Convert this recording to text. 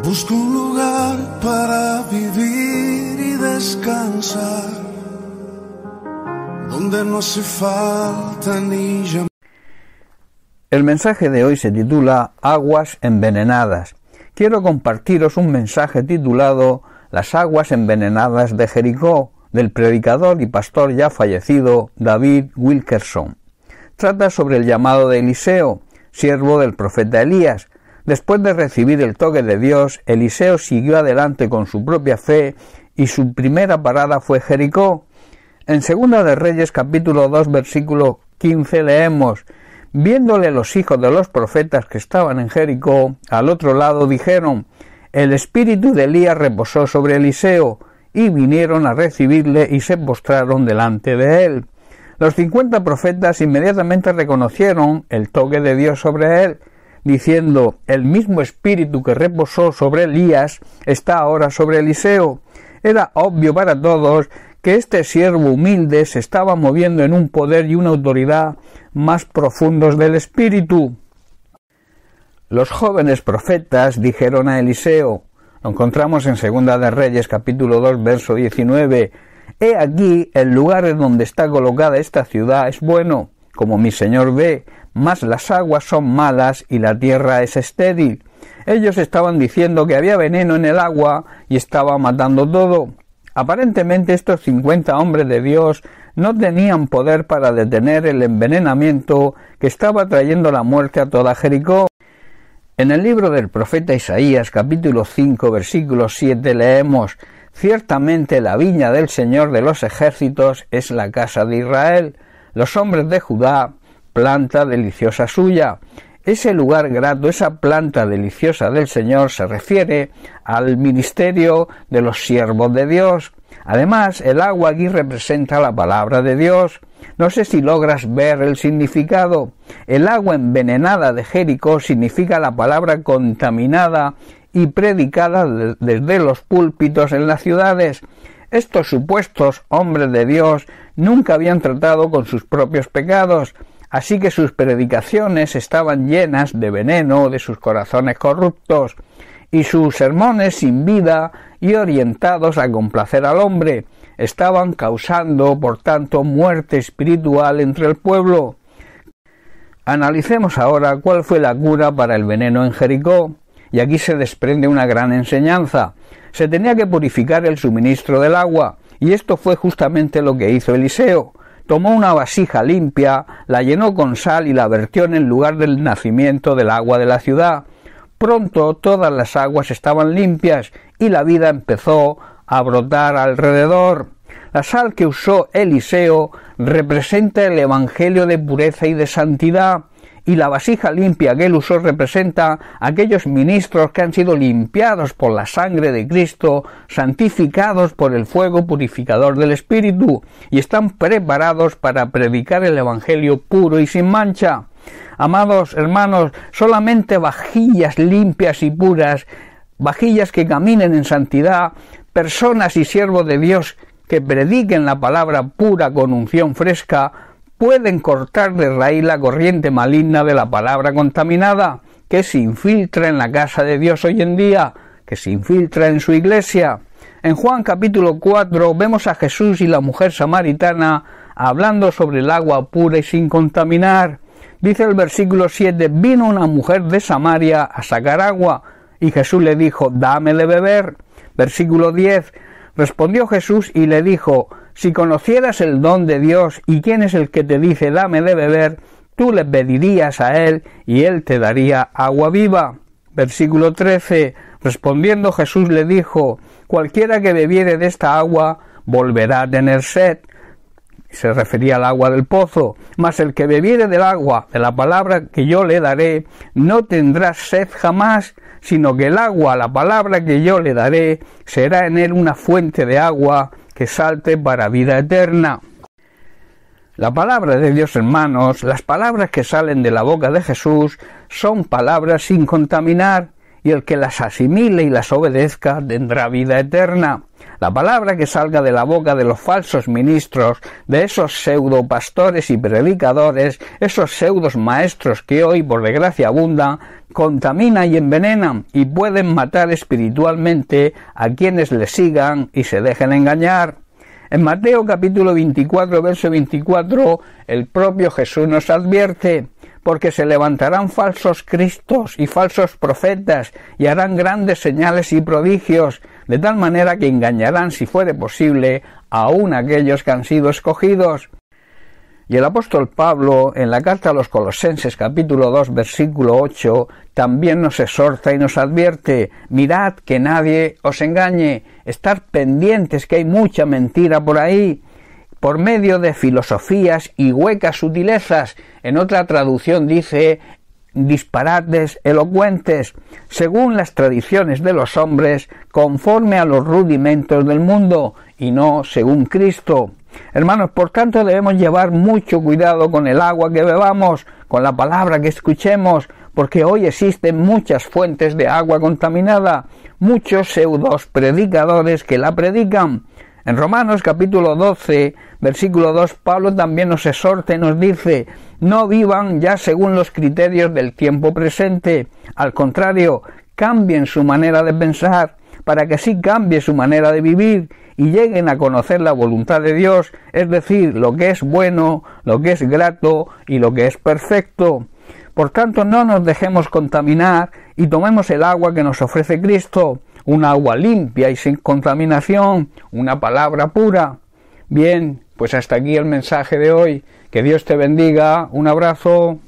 Busco un lugar para vivir y descansar, donde no hace falta ni llamar. El mensaje de hoy se titula Aguas envenenadas. Quiero compartiros un mensaje titulado Las aguas envenenadas de Jericó, del predicador y pastor ya fallecido David Wilkerson. Trata sobre el llamado de Eliseo, siervo del profeta Elías. Después de recibir el toque de Dios, Eliseo siguió adelante con su propia fe y su primera parada fue Jericó. En 2 de Reyes capítulo 2 versículo 15 leemos: viéndole los hijos de los profetas que estaban en Jericó, al otro lado dijeron: el espíritu de Elías reposó sobre Eliseo, y vinieron a recibirle y se postraron delante de él. Los 50 profetas inmediatamente reconocieron el toque de Dios sobre él, diciendo: el mismo espíritu que reposó sobre Elías está ahora sobre Eliseo. Era obvio para todos que este siervo humilde se estaba moviendo en un poder y una autoridad más profundos del espíritu. Los jóvenes profetas dijeron a Eliseo, lo encontramos en 2 de Reyes capítulo 2 verso 19, he aquí el lugar en donde está colocada esta ciudad es bueno, como mi señor ve, mas las aguas son malas y la tierra es estéril. Ellos estaban diciendo que había veneno en el agua y estaba matando todo. Aparentemente estos 50 hombres de Dios no tenían poder para detener el envenenamiento que estaba trayendo la muerte a toda Jericó. En el libro del profeta Isaías capítulo 5 versículo 7 leemos: ciertamente la viña del Señor de los ejércitos es la casa de Israel, los hombres de Judá, planta deliciosa suya. Ese lugar grato, esa planta deliciosa del Señor se refiere al ministerio de los siervos de Dios. Además, el agua aquí representa la palabra de Dios. No sé si logras ver el significado. El agua envenenada de Jericó significa la palabra contaminada y predicada desde los púlpitos en las ciudades. Estos supuestos hombres de Dios nunca habían tratado con sus propios pecados, así que sus predicaciones estaban llenas de veneno de sus corazones corruptos, y sus sermones sin vida y orientados a complacer al hombre estaban causando, por tanto, muerte espiritual entre el pueblo. Analicemos ahora cuál fue la cura para el veneno en Jericó, y aquí se desprende una gran enseñanza. Se tenía que purificar el suministro del agua, y esto fue justamente lo que hizo Eliseo. Tomó una vasija limpia, la llenó con sal y la vertió en el lugar del nacimiento del agua de la ciudad. Pronto todas las aguas estaban limpias y la vida empezó a brotar alrededor. La sal que usó Eliseo representa el evangelio de pureza y de santidad, y la vasija limpia que él usó representa a aquellos ministros que han sido limpiados por la sangre de Cristo, santificados por el fuego purificador del Espíritu, y están preparados para predicar el evangelio puro y sin mancha. Amados hermanos, solamente vajillas limpias y puras, vajillas que caminen en santidad, personas y siervos de Dios que prediquen la palabra pura con unción fresca, pueden cortar de raíz la corriente maligna de la palabra contaminada que se infiltra en la casa de Dios hoy en día, que se infiltra en su iglesia. En Juan capítulo 4 vemos a Jesús y la mujer samaritana hablando sobre el agua pura y sin contaminar. Dice el versículo 7, vino una mujer de Samaria a sacar agua, y Jesús le dijo, dame de beber. Versículo 10, respondió Jesús y le dijo, si conocieras el don de Dios y quién es el que te dice dame de beber, tú le pedirías a él y él te daría agua viva. Versículo 13, respondiendo Jesús le dijo, cualquiera que bebiere de esta agua volverá a tener sed. Se refería al agua del pozo, mas el que bebiere del agua, de la palabra que yo le daré, no tendrá sed jamás, sino que el agua, la palabra que yo le daré, será en él una fuente de agua que salte para vida eterna. La palabra de Dios, hermanos, las palabras que salen de la boca de Jesús, son palabras sin contaminar, y el que las asimile y las obedezca tendrá vida eterna. La palabra que salga de la boca de los falsos ministros, de esos pseudo pastores y predicadores, esos pseudos maestros que hoy por desgracia abundan, contamina y envenena y pueden matar espiritualmente a quienes le sigan y se dejen engañar. En Mateo capítulo 24, verso 24, el propio Jesús nos advierte: porque se levantarán falsos cristos y falsos profetas y harán grandes señales y prodigios, de tal manera que engañarán, si fuere posible, aun aquellos que han sido escogidos. Y el apóstol Pablo, en la carta a los Colosenses capítulo 2, versículo 8, también nos exhorta y nos advierte: mirad que nadie os engañe, estar pendientes que hay mucha mentira por ahí, por medio de filosofías y huecas sutilezas. En otra traducción dice disparates elocuentes, según las tradiciones de los hombres, conforme a los rudimentos del mundo, y no según Cristo. Hermanos, por tanto debemos llevar mucho cuidado con el agua que bebamos, con la palabra que escuchemos, porque hoy existen muchas fuentes de agua contaminada, muchos pseudos predicadores que la predican. En Romanos capítulo 12, versículo 2, Pablo también nos exhorta y nos dice: no vivan ya según los criterios del tiempo presente, al contrario, cambien su manera de pensar, para que así cambie su manera de vivir y lleguen a conocer la voluntad de Dios, es decir, lo que es bueno, lo que es grato y lo que es perfecto. Por tanto, no nos dejemos contaminar y tomemos el agua que nos ofrece Cristo, un agua limpia y sin contaminación, una palabra pura. Bien, pues hasta aquí el mensaje de hoy. Que Dios te bendiga. Un abrazo.